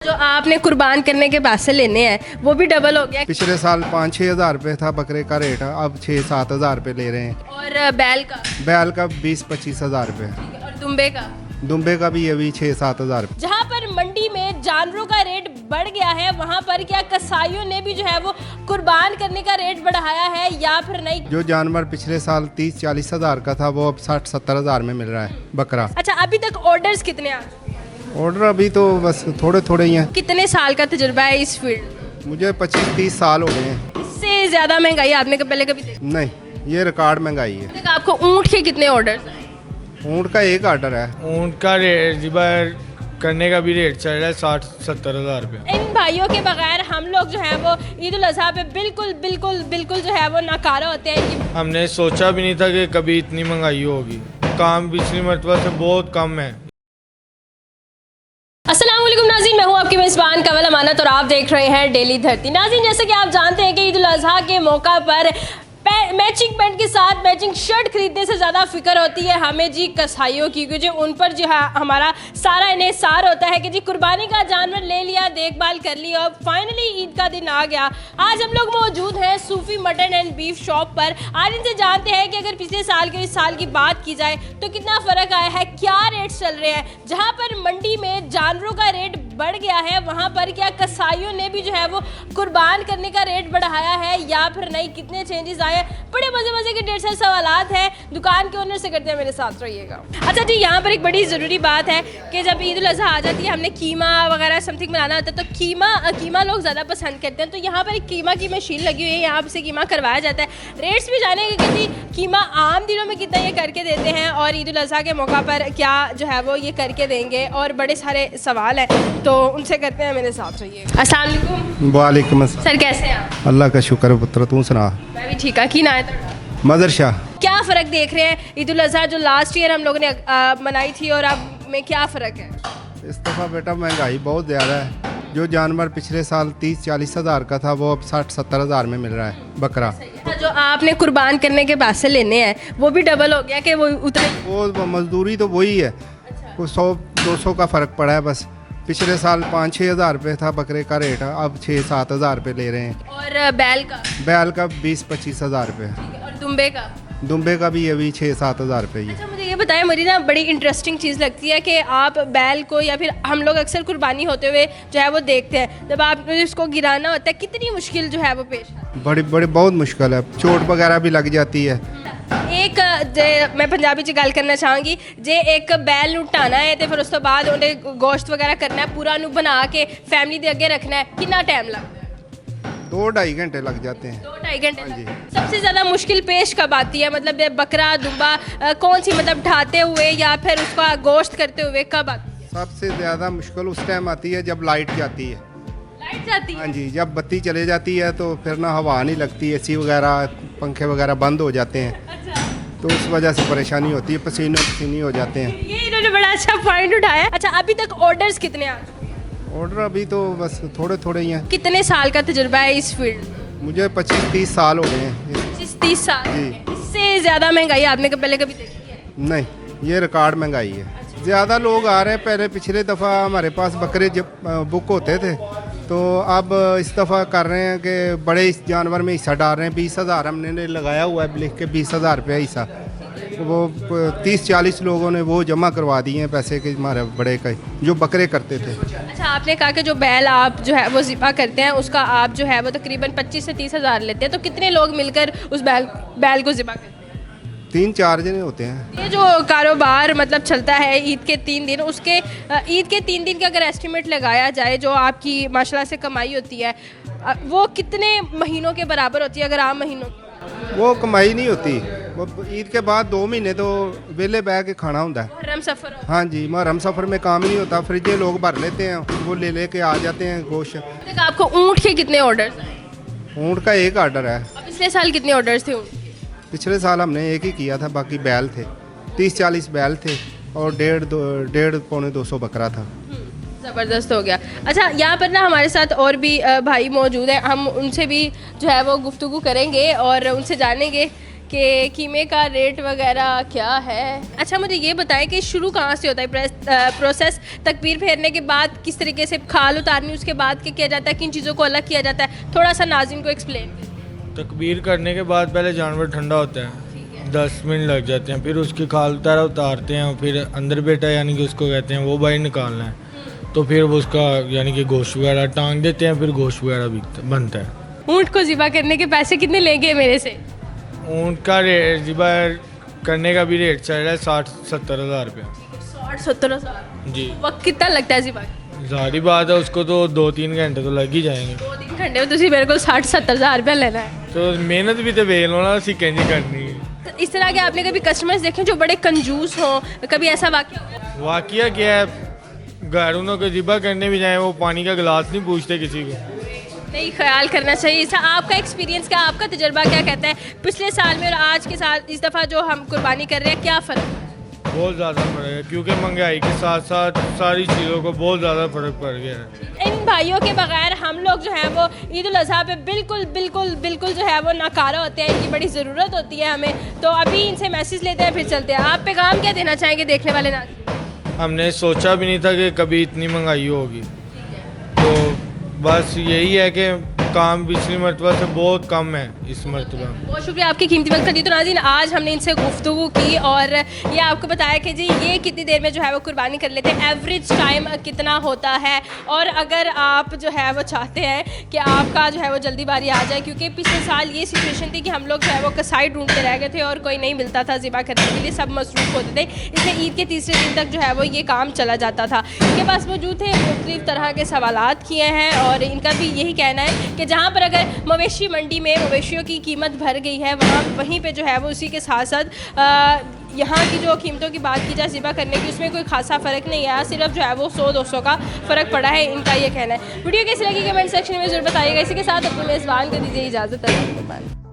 जो आपने कुर्बान करने के पैसे लेने हैं वो भी डबल हो गया। पिछले साल 5-6 हज़ार रुपये था बकरे का रेट, अब 6-7 हज़ार रुपये ले रहे हैं। और बैल का 20-25 हज़ार रुपये। और दुम्बे का भी अभी 6-7 हज़ार रुपये। जहाँ पर मंडी में जानवरों का रेट बढ़ गया है वहाँ पर क्या कसाईयों ने भी जो है वो कुर्बान करने का रेट बढ़ाया है या फिर नहीं? जो जानवर पिछले साल 30-40 हज़ार का था वो अब 60-70 हज़ार में मिल रहा है बकरा। अच्छा, अभी तक ऑर्डर्स कितने आ चुके हैं? ऑर्डर अभी तो बस थोड़े थोड़े ही हैं। कितने साल का तजुर्बा है इस फील्ड? मुझे 25-30 साल हो गए हैं। इससे ज्यादा महंगाई आपने पहले कभी देखी? नहीं, ये रिकॉर्ड महंगाई है। तक आपको ऊँट के कितने ऑर्डर्स आए? ऊँट का एक ऑर्डर है। ऊँट का रेट करने का भी रेट चल रहा है 60-70 हज़ार रुपये। इन भाइयों के बगैर हम लोग जो है वो ईद उल अज़हा पे बिल्कुल जो है वो नाकारा होते हैं। हमने सोचा भी नहीं था कि कभी इतनी महंगाई होगी। काम पिछली मरतबा से बहुत कम है। अस्सलाम वालेकुम नाज़रीन, मैं हूँ आपकी मेज़बान कंवल अमानत और आप देख रहे हैं डेली धरती। नाज़रीन, जैसे कि आप जानते हैं कि ईद उल अज़हा के मौका पर मैचिंग पैंट के साथ मैचिंग शर्ट खरीदने से ज़्यादा फिक्र होती है हमें जी कसाईयों की, क्योंकि उन पर जो है हमारा सारा इन्हिसार होता है कि जी कुर्बानी का जानवर ले लिया, देखभाल कर ली और फाइनली ईद का दिन आ गया। आज हम लोग मौजूद हैं सूफी मटन एंड बीफ शॉप पर। आज इनसे जानते हैं कि अगर पिछले साल के इस साल की बात की जाए तो कितना फ़र्क आया है, क्या रेट चल रहे हैं। जहाँ पर मंडी में जानवरों का रेट बढ़ गया है वहाँ पर क्या कसाईयों ने भी जो है वो कुर्बान करने का रेट बढ़ाया है या फिर नहीं, कितने चेंजेस आए। बड़े मजे के ढेर सारे सवालात हैं, दुकान के ओनर से करते हैं, मेरे साथ रहिएगा। अच्छा जी, यहाँ पर एक बड़ी ज़रूरी बात है कि जब ईद उल अज़हा आ जाती है हमने कीमा वगैरह समथिंग बनाना होता है तो कीमा लोग ज़्यादा पसंद करते हैं। तो यहाँ पर एक कीमा की मशीन लगी हुई है, यहाँ से कीमा करवाया जाता है। रेट्स भी जानेंगे कि जी कीमा आम दिनों में कितना ये करके देते हैं और ईद उल अज़हा के मौका पर क्या जो है वो ये करके देंगे, और बड़े सारे सवाल हैं तो उनसे करते हैं, मेरे साथ रहिए। अस्सलाम वालेकुम। वालेकुम अस्सलाम। सर कैसे हैं आप? अल्लाह का शुक्र है पुत्र, तू सुना? मैं भी ठीक है। की ना है मदर शाह। क्या फ़र्क देख रहे हैं ईद उल अज़हा जो लास्ट ईयर हम लोगों ने मनाई थी और अब में क्या फ़र्क है? इस दफ़ा बेटा महंगाई बहुत ज़्यादा है। जो जानवर पिछले साल 30-40 हज़ार का था वो अब 60-70 हज़ार में मिल रहा है बकरा। जो आपने कुर्बान करने के पैसे लेने हैं वो भी डबल हो गया कि वो उतने? वो मजदूरी तो वही है। वो 100-200 का फ़र्क पड़ा है बस। पिछले साल 5-6 हज़ार रुपये था बकरे का रेट, अब 6-7 हज़ार रुपये ले रहे हैं। और बैल का 20-25 हज़ार रुपये। और दुम्बे का भी अभी 6-7 हज़ार रुपये। अच्छा, मुझे ये बताएं, मेरी ना बड़ी इंटरेस्टिंग चीज़ लगती है कि आप बैल को या फिर हम लोग अक्सर कुर्बानी होते हुए जो है वो देखते हैं, जब आप इसको गिराना होता है कितनी मुश्किल जो है वो पेश है? बड़ी बहुत मुश्किल है, चोट वगैरह भी लग जाती है। एक मैं पंजाबी च गल करना चाहूँगी, जे एक बैल उठाना है तो फिर उस तो बाद उन्हें गोश्त वगैरह करना है, पूरा बना के फैमिली के अगे रखना है, कितना टाइम लगता है? 2-2.5 घंटे लग जाते हैं। 2-2.5 घंटे। हाँ जी। सबसे ज़्यादा मुश्किल पेश कब आती है, मतलब बकरा दुम्बा कौन सी, मतलब ढाते हुए या फिर उसका गोश्त करते हुए कब आती है? सबसे ज़्यादा मुश्किल उस टाइम आती है जब लाइट जाती है। लाइट जाती है? हाँ जी, जब बत्ती चले जाती है तो फिर ना हवा नहीं लगती, एसी वगैरह पंखे वगैरह बंद हो जाते हैं। अच्छा। तो उस वजह से परेशानी होती है, पसीनी हो जाते हैं। ये इन्होंने बड़ा अच्छा पॉइंट उठाया। अच्छा, अभी तक ऑर्डर्स कितने आ चुके हैं? ऑर्डर अभी तो बस थोड़े थोड़े ही हैं। कितने साल का तजुर्बा है इस फील्ड? मुझे 25-30 साल हो गए हैं। 25-30 साल? जी। इससे ज़्यादा महंगाई आपने पहले कभी देखी है? नहीं, ये रिकॉर्ड महंगाई है। ज़्यादा लोग आ रहे हैं। पहले पिछले दफ़ा हमारे पास बकरे जब बुक होते थे तो अब इस दफ़ा कर रहे हैं कि बड़े इस जानवर में हिस्सा डाल रहे हैं। 20 हज़ार हमने लगाया हुआ है लिख के, 20 हज़ार रुपया हिस्सा। वो 30-40 लोगों ने वो जमा करवा दिए हैं पैसे के, हमारे बड़े का जो बकरे करते थे। अच्छा, आपने कहा कि जो बैल आप जो है वो ज़िबा करते हैं उसका आप जो है वो तकरीबन 25 से 30 हज़ार लेते हैं, तो कितने लोग मिलकर उस बैल को ज़िबा करते हैं? 3-4 जने होते हैं। ये जो कारोबार मतलब चलता है ईद के 3 दिन, उसके ईद के 3 दिन का अगर एस्टिमेट लगाया जाए जो आपकी माशाल्लाह से कमाई होती है वो कितने महीनों के बराबर होती है? अगर आम महीनों की वो कमाई नहीं होती। वो ईद के बाद 2 महीने तो वेले बह के खाना होता है। मुहर्रम सफ़र होता है। हाँ जी, मुहर्रम सफ़र में काम नहीं होता, फ्रिजे लोग भर लेते हैं, वो ले आ जाते हैं गोश्त। आपको ऊँट के कितने ऑर्डर्स आए? ऊँट का एक ऑर्डर है। पिछले साल कितने ऑर्डर्स थे ऊँट? पिछले साल हमने एक ही किया था, बाकी बैल थे। 30-40 बैल थे और 150-200 बकरा था। ज़बरदस्त हो गया। अच्छा, यहाँ पर ना हमारे साथ और भी भाई मौजूद हैं, हम उनसे भी जो है वो गुफ्तगू करेंगे और उनसे जानेंगे कि कीमे का रेट वगैरह क्या है। अच्छा मुझे ये बताएं कि शुरू कहाँ से होता है प्रोसेस, तकबीर फेरने के बाद किस तरीके से खाल उतारनी, उसके बाद क्या किया जाता है, किन चीज़ों को अलग किया जाता है, थोड़ा सा नाज़रीन को एक्सप्लेन करें। तकबीर करने के बाद पहले जानवर ठंडा होता है, 10 मिनट लग जाते हैं, फिर उसकी खाल वगैरह उतारते हैं, फिर अंदर बेटा यानी कि उसको कहते हैं वो बाहर निकालना है, तो फिर वो उसका यानी कि गोश्त वगैरह टांग देते हैं, फिर गोश्त वगैरह बनता है। ऊँट को ज़िबा करने के पैसे कितने लेंगे मेरे से? ऊँट का रेट ज़िबा करने का भी रेट चल रहा है 60-70 हज़ार रुपया। 60-70 हज़ार जी, वक्त कितना लगता है ज़िबा? जारी बात है उसको तो 2-3 घंटे तो लग ही जाएंगे। 2-3 घंटे में तुझे मेरे को 60-70 हज़ार रुपया लेना है। तो मेहनत भी तो वेल होना सीखेंगे करनी है। तो इस तरह के आपने कभी कस्टमर्स देखे जो बड़े कंजूस हों, कभी ऐसा वाक़या हुआ है? वाकया क्या है, घरों को ज़िबा करने भी जाए वो पानी का गिलास नहीं पूछते किसी को। नहीं, ख्याल करना चाहिए। अच्छा आपका एक्सपीरियंस क्या, आपका तजुर्बा क्या कहता है, पिछले साल में और आज के साथ इस दफ़ा जो हम कुर्बानी कर रहे हैं क्या फ़र्क है? बहुत ज़्यादा फ़र्क है, क्योंकि महंगाई के साथ साथ सारी चीज़ों को बहुत ज़्यादा फ़र्क पड़ गया है। इन भाइयों के बगैर हम लोग जो है वो ईद उल अज़हा पे बिल्कुल बिल्कुल बिल्कुल जो है वो नाकारा होते हैं, इनकी बड़ी ज़रूरत होती है हमें। तो अभी इनसे मैसेज लेते हैं, फिर चलते हैं। आप पैगाम क्या देना चाहेंगे देखने वाले ना? हमने सोचा भी नहीं था कि कभी इतनी महंगाई होगी, तो बस यही है कि काम पिछली मरतबा से बहुत कम है इस मरतबा। बहुत शुक्रिया आपकी कीमती वक्त का दी। तो नाज़रीन आज हमने इनसे गुफ्तगू की और ये आपको बताया कि जी ये कितनी देर में जो है वो कुर्बानी कर लेते हैं, एवरेज टाइम कितना होता है। और अगर आप जो है वो चाहते हैं कि आपका जो है वो जल्दी बारी आ जाए, क्योंकि पिछले साल ये सिचुएशन थी कि हम लोग जो है वो कसाई ढूंढते रह गए थे और कोई नहीं मिलता था ज़िबा करने के लिए, सब मसरूफ़ होते थे, इसलिए ईद के तीसरे दिन तक जो है वो ये काम चला जाता था। इनके पास मौजूद थे मुख्तलिफ़ तरह के सवालात किए हैं और इनका भी यही कहना है कि जहाँ पर अगर मवेशी मंडी में मवेशियों की कीमत भर गई है वहीं पे जो है वो उसी के साथ साथ यहाँ की जो कीमतों की बात की जाए ज़िबा करने की, उसमें कोई खासा फ़र्क नहीं आया, सिर्फ जो है वो 100-200 का फ़र्क पड़ा है, इनका ये कहना है। वीडियो कैसी लगी कमेंट सेक्शन में ज़रूर बताइएगा। इसी के साथ अपने मेज़बान को दीजिए इजाज़त।